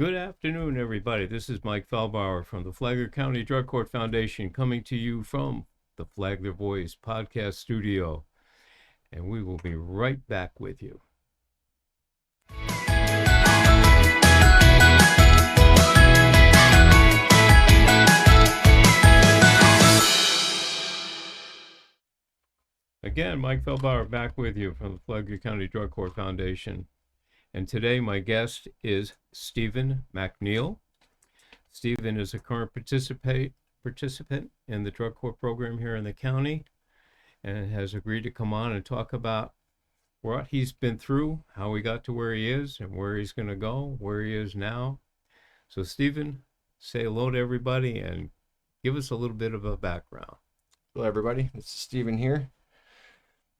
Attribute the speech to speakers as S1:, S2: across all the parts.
S1: Good afternoon, everybody. This is Mike Feldbauer from the Flagler County Drug Court Foundation coming to you from the Flagler Voice podcast studio. And we will be right back with you. Again, Mike Feldbauer back with you from the Flagler County Drug Court Foundation. And today my guest is Stephen MacNeil. Stephen is a current participant in the drug court program here in the county and has agreed to come on and talk about what he's been through, how he got to where he is and where he's going to go, where he is now. So Stephen, say hello to everybody and give us a little bit of a background.
S2: Hello everybody, this is Stephen here.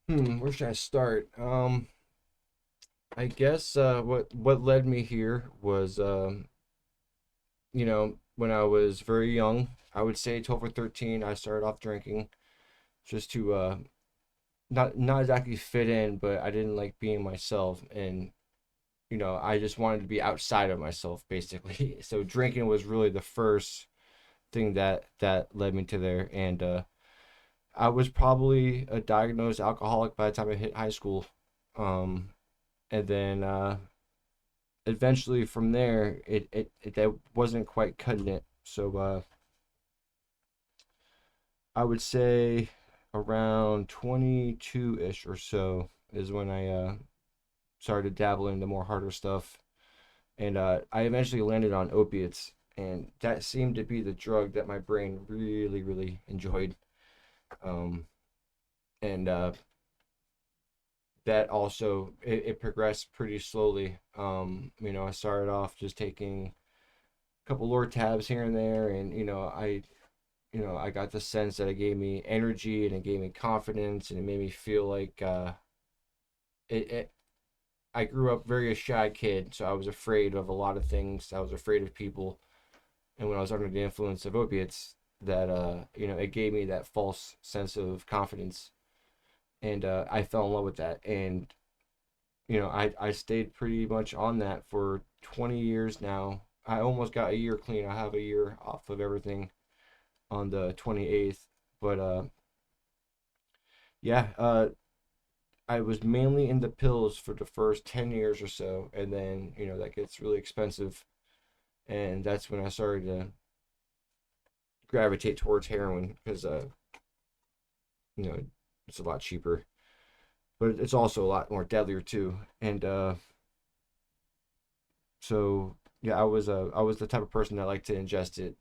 S2: Where should I start? I guess what led me here was when I was very young, I would say 12 or 13, I started off drinking just to not exactly fit in, but I didn't like being myself, and I just wanted to be outside of myself basically. So drinking was really the first thing that led me to there, and I was probably a diagnosed alcoholic by the time I hit high school. And then eventually from there, it that wasn't quite cutting it. So I would say around 22-ish or so is when I started dabbling into more harder stuff. And I eventually landed on opiates. And that seemed to be the drug that my brain really, really enjoyed. That also it progressed pretty slowly. I started off just taking a couple Lortabs here and there, and I got the sense that it gave me energy and it gave me confidence and it made me feel like I grew up very a shy kid, so I was afraid of a lot of things. I was afraid of people, and when I was under the influence of opiates, that it gave me that false sense of confidence. And I fell in love with that. And, I stayed pretty much on that for 20 years now. I almost got a year clean. I have a year off of everything on the 28th. But, I was mainly into pills for the first 10 years or so. And then, that gets really expensive. And that's when I started to gravitate towards heroin because, it's a lot cheaper, but it's also a lot more deadlier too. And so yeah, I was the type of person that liked to ingest it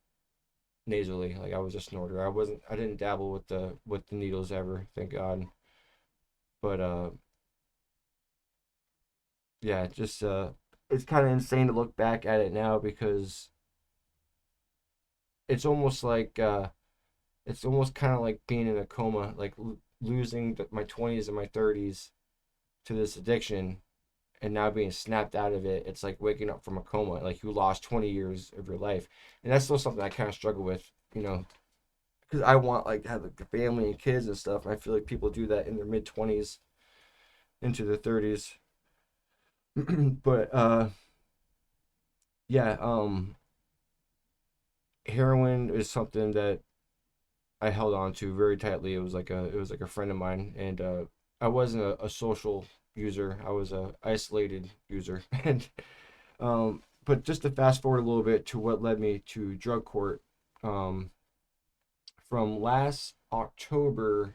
S2: nasally. Like I was a snorter. I didn't dabble with the needles ever, thank God. But yeah, just it's kind of insane to look back at it now because it's almost like it's almost kind of like being in a coma, like losing my 20s and my 30s to this addiction and now being snapped out of it. It's like waking up from a coma, like you lost 20 years of your life. And that's still something I kind of struggle with, because I want like to have like the family and kids and stuff. And I feel like people do that in their mid 20s into their 30s. But heroin is something that I held on to very tightly. It was like a friend of mine, and I wasn't a social user. I was a isolated user. And but just to fast forward a little bit to what led me to drug court, from last October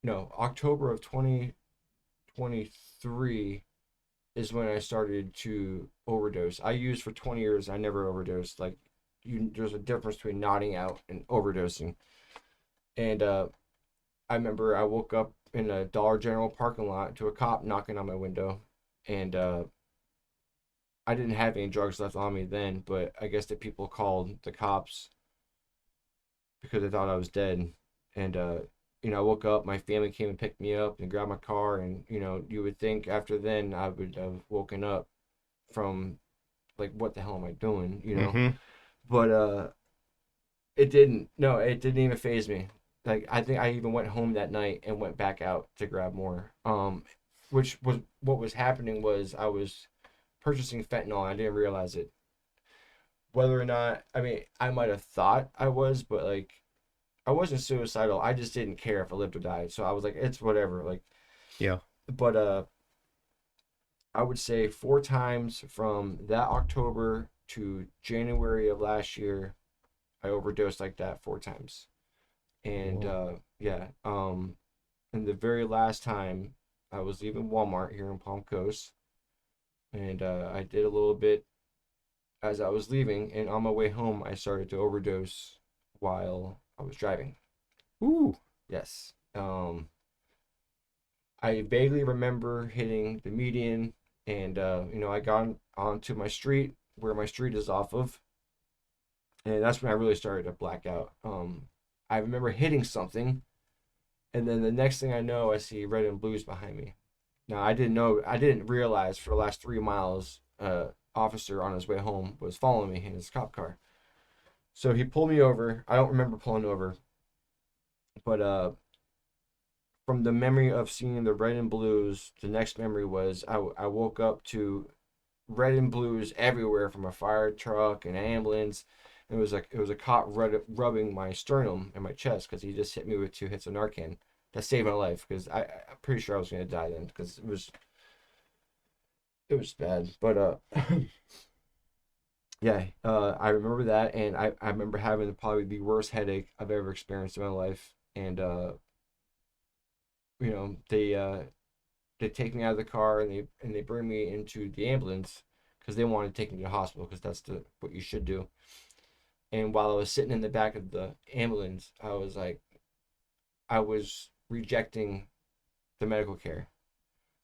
S2: of 2023 is when I started to overdose. I used for 20 years. I never overdosed. Like there's a difference between nodding out and overdosing. And I remember I woke up in a Dollar General parking lot to a cop knocking on my window, and I didn't have any drugs left on me then, but I guess the people called the cops because they thought I was dead. And I woke up, my family came and picked me up and grabbed my car, and you would think after then I would have woken up from like, what the hell am I doing,
S1: Mm-hmm.
S2: But it didn't. No, it didn't even faze me. Like I think I even went home that night and went back out to grab more. Which was what was happening was I was purchasing fentanyl and I didn't realize it. whether or not, I mean, I might have thought I was, but like I wasn't suicidal. I just didn't care if I lived or died. So I was like, it's whatever. Like,
S1: Yeah.
S2: but I would say 4 times from that October to January of last year, I overdosed like that 4 times. And
S1: Whoa.
S2: yeah, and the very last time I was leaving Walmart here in Palm Coast, and I did a little bit as I was leaving, and on my way home, I started to overdose while I was driving.
S1: Ooh.
S2: Yes. I vaguely remember hitting the median, and I got onto my street where my street is off of, and that's when I really started to black out. I remember hitting something, and then the next thing I know, I see red and blues behind me. Now I didn't realize for the last 3 miles, officer on his way home was following me in his cop car. So he pulled me over. I don't remember pulling over, but from the memory of seeing the red and blues, the next memory was I woke up to red and blues everywhere from a fire truck, an ambulance. It was a cop rubbing my sternum and my chest because he just hit me with 2 hits of Narcan. That saved my life because I'm pretty sure I was gonna die then because it was bad. But yeah, I remember that, and I remember having probably the worst headache I've ever experienced in my life. And you know, they take me out of the car, and they bring me into the ambulance because they want to take me to the hospital because that's the what you should do. And while I was sitting in the back of the ambulance, I was rejecting the medical care.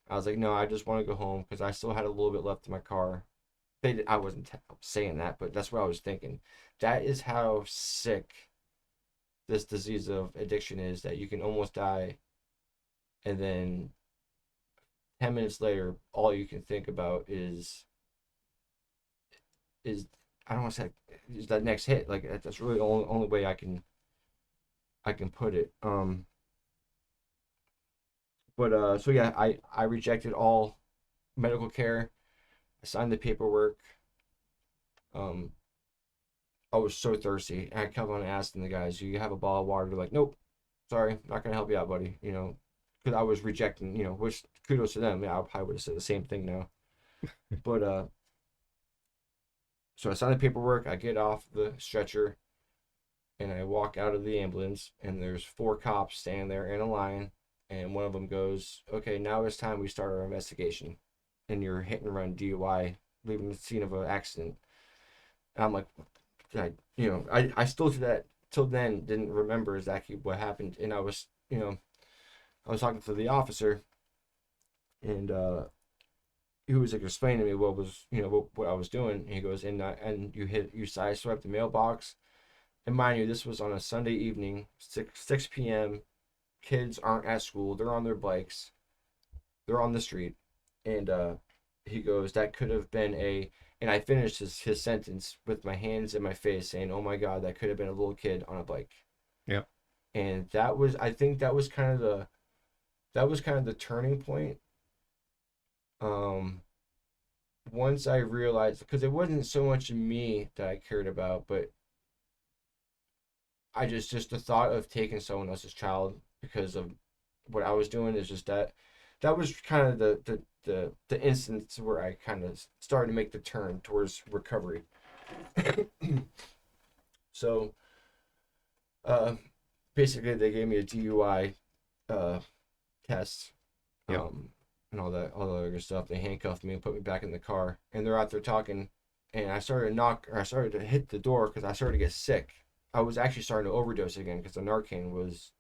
S2: I was like, no, I just want to go home because I still had a little bit left in my car. I wasn't saying that, but that's what I was thinking. That is how sick this disease of addiction is, that you can almost die, and then 10 minutes later, all you can think about is I don't want to say is that next hit. Like that's really the only way I can put it. But so yeah, I rejected all medical care. I signed the paperwork. Um, I was so thirsty. And I kept on asking the guys, "Do you have a bottle of water?" They're like, "Nope, sorry, not gonna help you out, buddy." Because I was rejecting. Which kudos to them. Yeah, I probably would have said the same thing now. But so I signed the paperwork. I get off the stretcher, and I walk out of the ambulance, and there's 4 cops standing there in a line, and one of them goes, "Okay, now it's time we start our investigation, and you're hit and run DUI, leaving the scene of an accident." And I'm like, I still to that till then didn't remember exactly what happened, and I was talking to the officer, and he was like explaining to me what was what I was doing. And he goes, and you sideswiped the mailbox. And mind you, this was on a Sunday evening, 6 p.m. Kids aren't at school. They're on their bikes. They're on the street. And he goes, that could have been a. And I finished his sentence with my hands in my face saying, oh my God, that could have been a little kid on a bike.
S1: Yeah.
S2: And I think that was kind of the turning point. Um, Once I realized, because it wasn't so much me that I cared about, but just the thought of taking someone else's child because of what I was doing is just that was kind of the instance where I kind of started to make the turn towards recovery. So uh, basically, they gave me a DUI uh, test,
S1: Yep.
S2: and all the other stuff. They handcuffed me and put me back in the car, and they're out there talking, and I started to hit the door because I started to get sick. I was actually starting to overdose again because the Narcan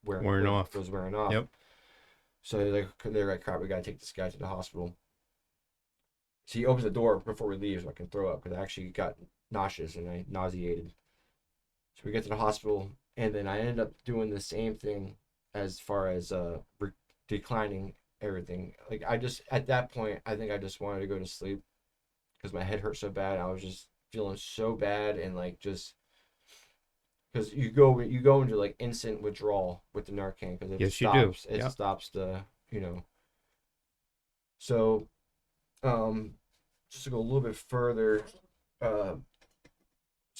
S1: Wearing off.
S2: was wearing off.
S1: Yep.
S2: So they're like, crap, we gotta take this guy to the hospital. So he opens the door before we leave so I can throw up because I actually got nauseous and I nauseated. So we get to the hospital, and then I ended up doing the same thing as far as declining everything. Like I just at that point, I think I just wanted to go to sleep because my head hurt so bad. I was just feeling so bad, and like just because you go into like instant withdrawal with the Narcan because
S1: Yes, you do.
S2: it
S1: Yep.
S2: stops the you know. So um, just to go a little bit further, uh,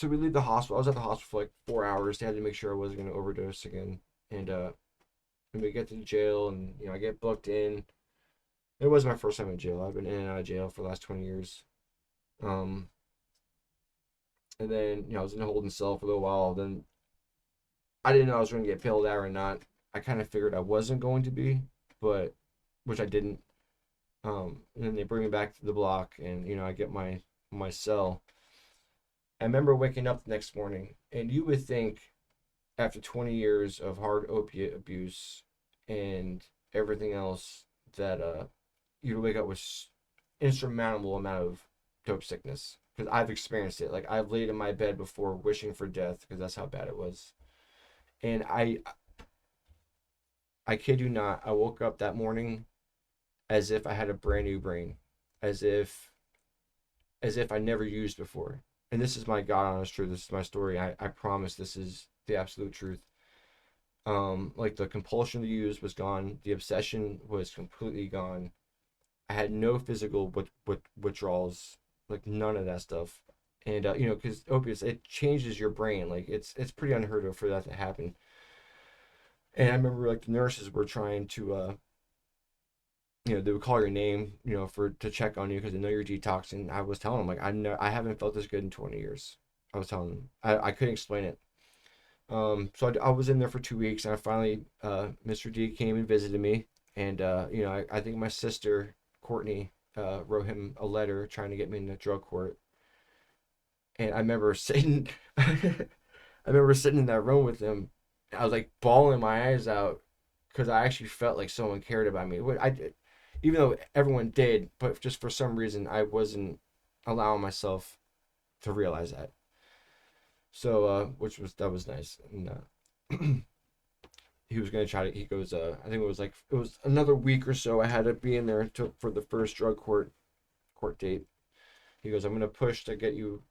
S2: So we leave the hospital. I was at the hospital for like 4 hours. They had to make sure I wasn't going to overdose again. And we get to jail, and I get booked in. It was my first time in jail. I've been in and out of jail for the last 20 years. Um, and then I was in a holding cell for a little while. Then I didn't know I was going to get bailed out or not. I kind of figured I wasn't going to be, but which I didn't. And then they bring me back to the block, and I get my cell. I remember waking up the next morning, and you would think after 20 years of hard opiate abuse and everything else that you'd wake up with insurmountable amount of dope sickness, because I've experienced it. Like, I've laid in my bed before wishing for death because that's how bad it was. And I kid you not, I woke up that morning as if I had a brand new brain, as if I never used before. And this is my God honest truth. This is my story. I promise this is the absolute truth. Like, the compulsion to use was gone. The obsession was completely gone. I had no physical withdrawals, like none of that stuff. And because opiates, it changes your brain. Like, it's pretty unheard of for that to happen. And I remember, like, the nurses were trying to they would call your name, to check on you because they know you're detoxing. I was telling them, like, I haven't felt this good in 20 years. I was telling them, I couldn't explain it. So I was in there for 2 weeks, and I finally, Mr. D came and visited me, and I think my sister Courtney wrote him a letter trying to get me into drug court. And I remember sitting, I remember sitting in that room with him. I was like bawling my eyes out because I actually felt like someone cared about me. I did, even though everyone did, but just for some reason I wasn't allowing myself to realize that. So, that was nice. And he was gonna try to. He goes, I think it was another week or so. I had to be in there for the first drug court date. He goes, I'm gonna push to get you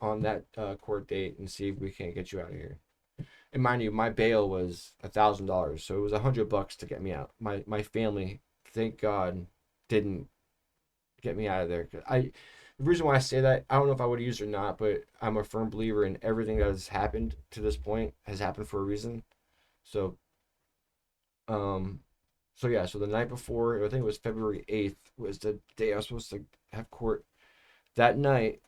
S2: on that court date and see if we can't get you out of here. And mind you, my bail was $1,000, so it was $100 to get me out. My family, thank God, didn't get me out of there. The reason why I say that, I don't know if I would use it or not, but I'm a firm believer in everything that has happened to this point has happened for a reason. So, um, so the night before, I think it was February 8th, was the day I was supposed to have court. That night,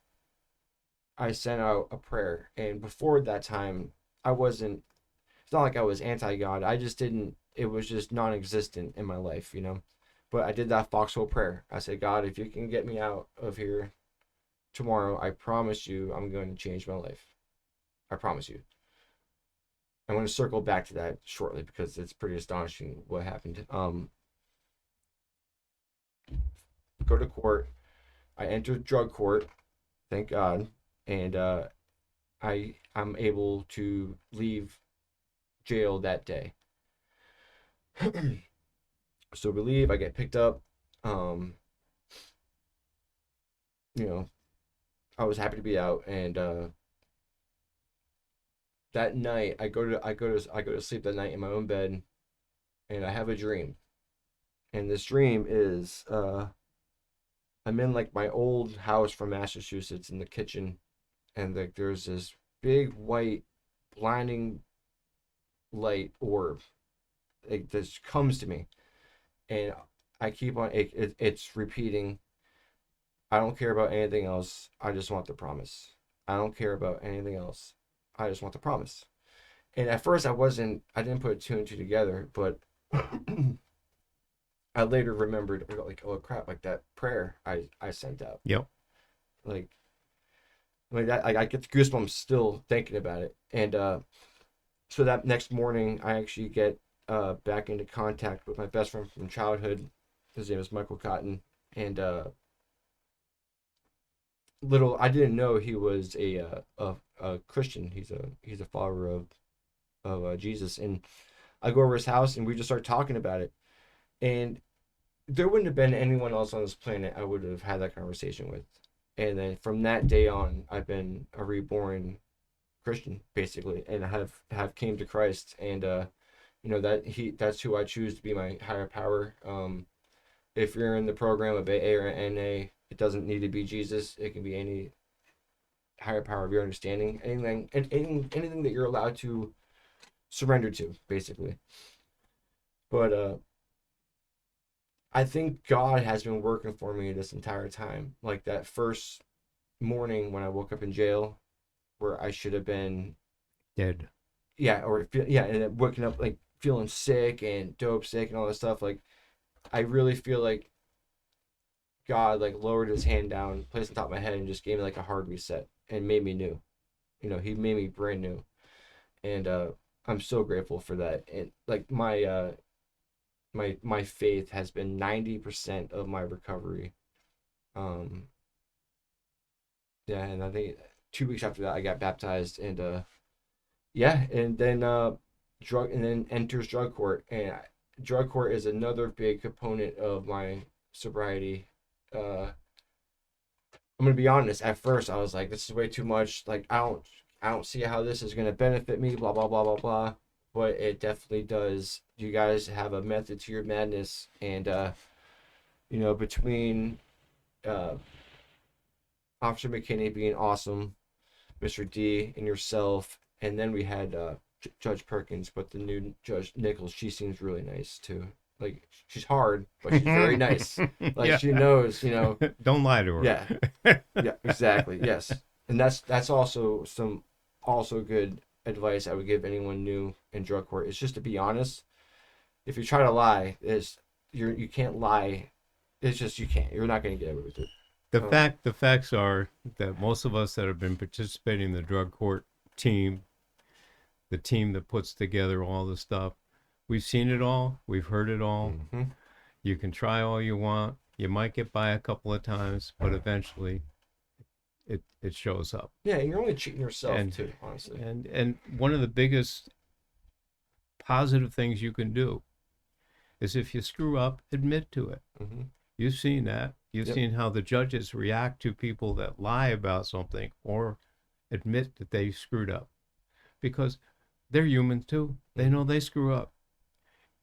S2: I sent out a prayer, and before that time, I wasn't. It's not like I was anti-God. I just didn't. It was just non-existent in my life. But I did that foxhole prayer. I said, God, if you can get me out of here tomorrow, I promise you, I'm going to change my life. I promise you. I'm going to circle back to that shortly because it's pretty astonishing what happened. Go to court. I entered drug court, thank God, and I'm able to leave jail that day. So we leave. I get picked up. Um, I was happy to be out, and that night I go to sleep that night in my own bed, and I have a dream. And this dream is I'm in, like, my old house from Massachusetts in the kitchen, and, like, there's this big white blinding light orb. It just comes to me, and I keep on it's repeating, I don't care about anything else. I just want the promise. I don't care about anything else. I just want the promise. And at first I didn't put two and two together, but I later remembered, like, oh crap, like that prayer I sent out.
S1: Yep.
S2: Like that, I get the goosebumps still thinking about it. And so that next morning I actually get back into contact with my best friend from childhood. His name is Michael Cotton. And I didn't know he was a Christian. He's a follower of Jesus. And I go over his house and we just start talking about it. And there wouldn't have been anyone else on this planet I would have had that conversation with. And then from that day on, I've been a reborn Christian, basically, and have came to Christ. And that's who I choose to be my higher power. If you're in the program of AA or NA, it doesn't need to be Jesus. It can be any higher power of your understanding, anything that you're allowed to surrender to, basically. But I think God has been working for me this entire time. Like that first morning when I woke up in jail, where I should have been
S1: Dead.
S2: yeah, and then waking up like feeling sick and dope sick and all this stuff. Like I really feel like God like lowered his hand down, placed on top of my head, and just gave me like a hard reset and made me new. He made me brand new, and I'm so grateful for that. And like my faith has been 90% of my recovery. Um, yeah, and I think 2 weeks after that I got baptized, and yeah, and then enters drug court, and drug court is another big component of my sobriety. I'm gonna be honest. At first, I was like, "This is way too much. Like, I don't see how this is gonna benefit me." Blah blah blah blah blah. But it definitely does. You guys have a method to your madness, and between uh, Officer McKinney being awesome, Mr. D, and yourself, and then we had Judge Perkins, but the new Judge Nichols, she seems really nice too. Like she's hard, but she's very nice. Like
S1: Yeah.
S2: she knows,
S1: Don't lie to her.
S2: Yeah, yeah, exactly. Yes, and that's also good advice I would give anyone new in drug court. Is just to be honest. If you try to lie, you can't lie. It's just you can't. You're not going to get away with it.
S1: The facts are that most of us that have been participating in the drug court team, the team that puts together all the stuff, we've seen it all, we've heard it all.
S2: Mm-hmm.
S1: You can try all you want. You might get by a couple of times, but eventually it shows up.
S2: Yeah, and you're only cheating yourself too, honestly.
S1: And one of the biggest positive things you can do is if you screw up, admit to it.
S2: Mm-hmm.
S1: You've seen that. You've
S2: Yep.
S1: seen how the judges react to people that lie about something or admit that they screwed up, because they're human too. They know they screw up.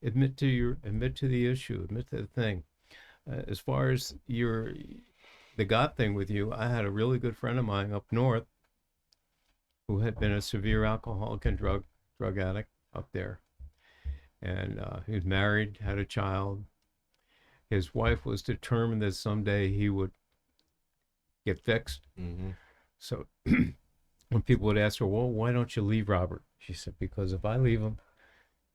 S1: Admit to the issue. Admit to the thing. As far as the God thing with you, I had a really good friend of mine up north who had been a severe alcoholic and drug addict up there, and he was married, had a child. His wife was determined that someday he would get fixed.
S2: Mm-hmm.
S1: So when people would ask her, "Well, why don't you leave Robert?" She said, "Because if I leave him,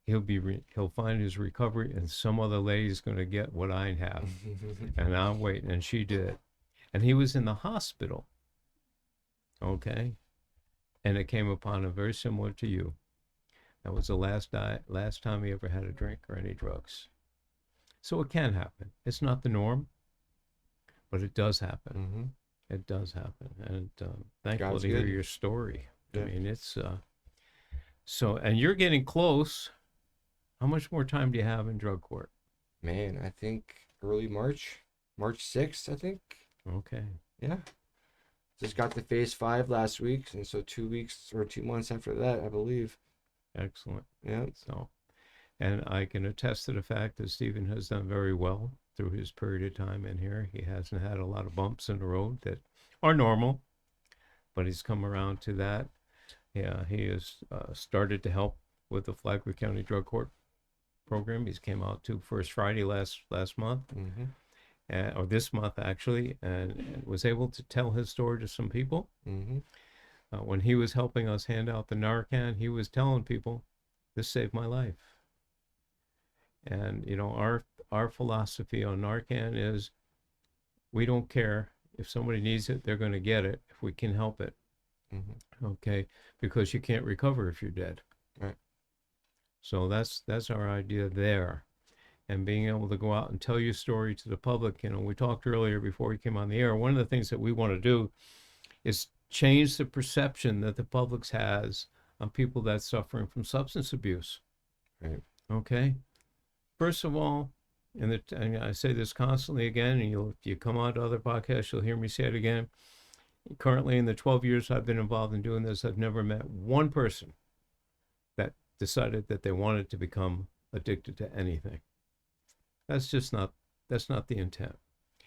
S1: he'll find his recovery, and some other lady's going to get what I have." And I'm waiting, and she did. And he was in the hospital, okay? And it came upon him very similar to you. That was the last time he ever had a drink or any drugs. So it can happen. It's not the norm, but it does happen.
S2: Mm-hmm.
S1: It does happen. And thankful
S2: God's
S1: to hear
S2: good.
S1: your story.
S2: Yeah.
S1: I mean, it's so, and you're getting close. How much more time do you have in drug court?
S2: Man, I think early March 6th, I think.
S1: Okay.
S2: Yeah. Just got the phase 5 last week, and so 2 weeks or 2 months after that, I believe.
S1: Excellent.
S2: Yeah.
S1: So, and I can attest to the fact that Stephen has done very well through his period of time in here. He hasn't had a lot of bumps in the road that are normal, but he's come around to that. Yeah, he has started to help with the Flagler County Drug Court program. He's came out to First Friday last month,
S2: Mm-hmm.
S1: or this month actually, and was able to tell his story to some people.
S2: Mm-hmm.
S1: When he was helping us hand out the Narcan, he was telling people, "This saved my life." And our philosophy on Narcan is, we don't care if somebody needs it; they're going to get it if we can help it.
S2: Mm-hmm.
S1: Okay, because you can't recover if you're dead.
S2: Right.
S1: So that's our idea there. And being able to go out and tell your story to the public. We talked earlier before we came on the air. One of the things that we want to do is change the perception that the public has on people that's suffering from substance abuse.
S2: Right.
S1: Okay. First of all, and I say this constantly again, and if you come on to other podcasts, you'll hear me say it again. Currently, in the 12 years I've been involved in doing this, I've never met one person that decided that they wanted to become addicted to anything. That's not the intent.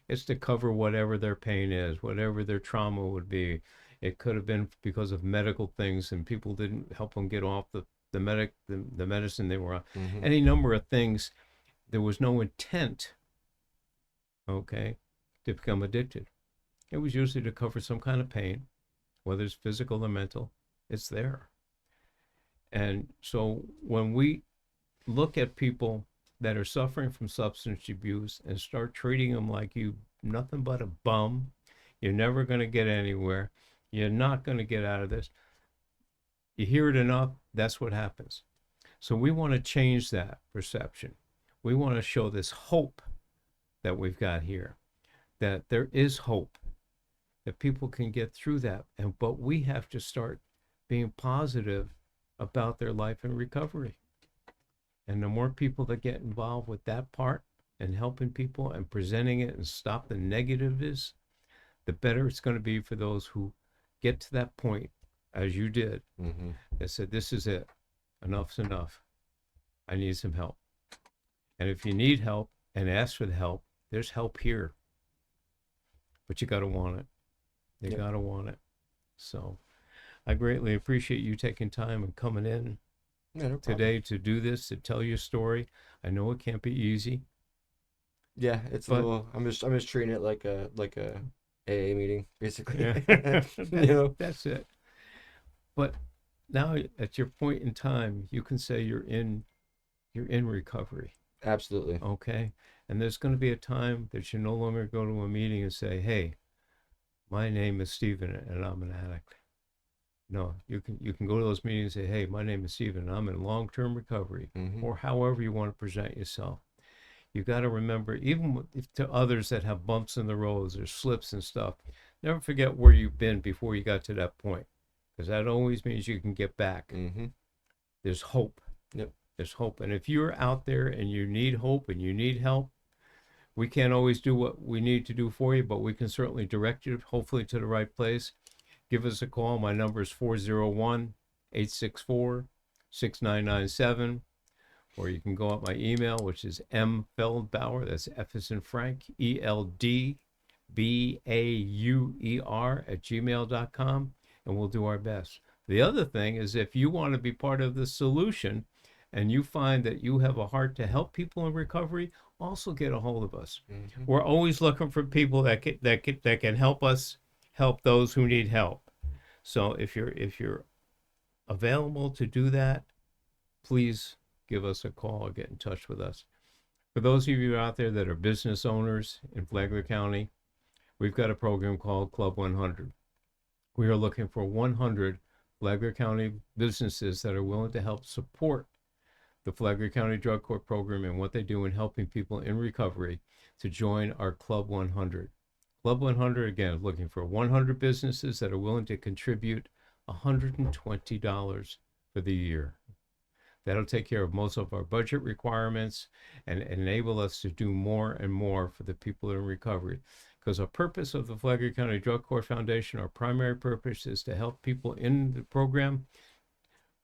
S1: It's to cover whatever their pain is, whatever their trauma would be. It could have been because of medical things and people didn't help them get off the medicine they were on.
S2: Mm-hmm.
S1: Any number of things. There was no intent, okay, to become addicted. It was usually to cover some kind of pain, whether it's physical or mental. It's there. And so when we look at people that are suffering from substance abuse and start treating them like you nothing but a bum, you're never going to get anywhere. You're not going to get out of this. You hear it enough, that's what happens. So we want to change that perception. We want to show this hope that we've got here, that there is hope, that people can get through that. But we have to start being positive about their life in recovery. And the more people that get involved with that part and helping people and presenting it and stop the negatives, the better it's going to be for those who get to that point, as you did,
S2: Mm-hmm.
S1: that said, this is it. Enough's enough. I need some help. And if you need help and ask for the help, there's help here. But you got to want it. You got to want it. So I greatly appreciate you taking time and coming in today to do this, to tell your story. I know it can't be easy.
S2: Yeah, it's a little. I'm just treating it like a AA meeting, basically.
S1: Yeah.
S2: You know?
S1: That's it. But now at your point in time, you can say you're in recovery.
S2: Absolutely.
S1: Okay. And there's going to be a time that you no longer go to a meeting and say, hey, my name is Stephen and I'm an addict. No, you can go to those meetings and say, hey, my name is Stephen and I'm in long-term recovery,
S2: Mm-hmm.
S1: or however you want to present yourself. You got to remember, even to others that have bumps in the roads or slips and stuff, never forget where you've been before you got to that point, because that always means you can get back.
S2: Mm-hmm.
S1: There's hope.
S2: Yep.
S1: There's hope. And if you're out there and you need hope and you need help, we can't always do what we need to do for you, but we can certainly direct you, hopefully, to the right place. Give us a call. My number is 401-864-6997. Or you can go at my email, which is mfeldbauer, that's F as in Frank, ELDBAUER @gmail.com, and we'll do our best. The other thing is, if you want to be part of the solution and you find that you have a heart to help people in recovery, also get a hold of us.
S2: Mm-hmm.
S1: We're always looking for people that can help us help those who need help. So if you're available to do that, please give us a call or get in touch with us. For those of you out there that are business owners in Flagler County, we've got a program called Club 100. We are looking for 100 Flagler County businesses that are willing to help support the Flagler County Drug Court program and what they do in helping people in recovery to join our Club 100. Club 100, again, is looking for 100 businesses that are willing to contribute $120 for the year. That'll take care of most of our budget requirements and enable us to do more and more for the people in recovery. Because our purpose of the Flagler County Drug Court Foundation, our primary purpose is to help people in the program,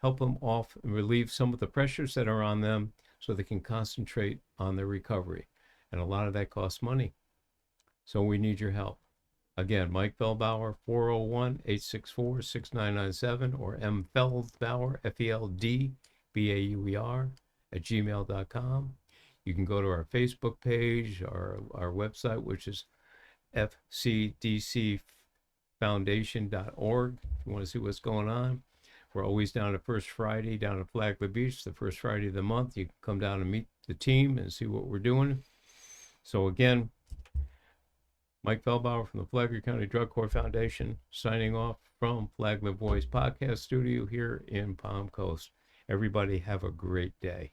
S1: help them off and relieve some of the pressures that are on them so they can concentrate on their recovery. And a lot of that costs money. So we need your help. Again, Mike Feldbauer, 401-864-6997, or mfeldbauer, FELDBAUER, @gmail.com. You can go to our Facebook page, our website, which is fcdcfoundation.org, if you want to see what's going on. We're always down the first Friday down at Flagler Beach, the first Friday of the month. You can come down and meet the team and see what we're doing. So again, Mike Feldbauer from the Flagler County Drug Court Foundation, signing off from Flagler Voice Podcast Studio here in Palm Coast. Everybody have a great day.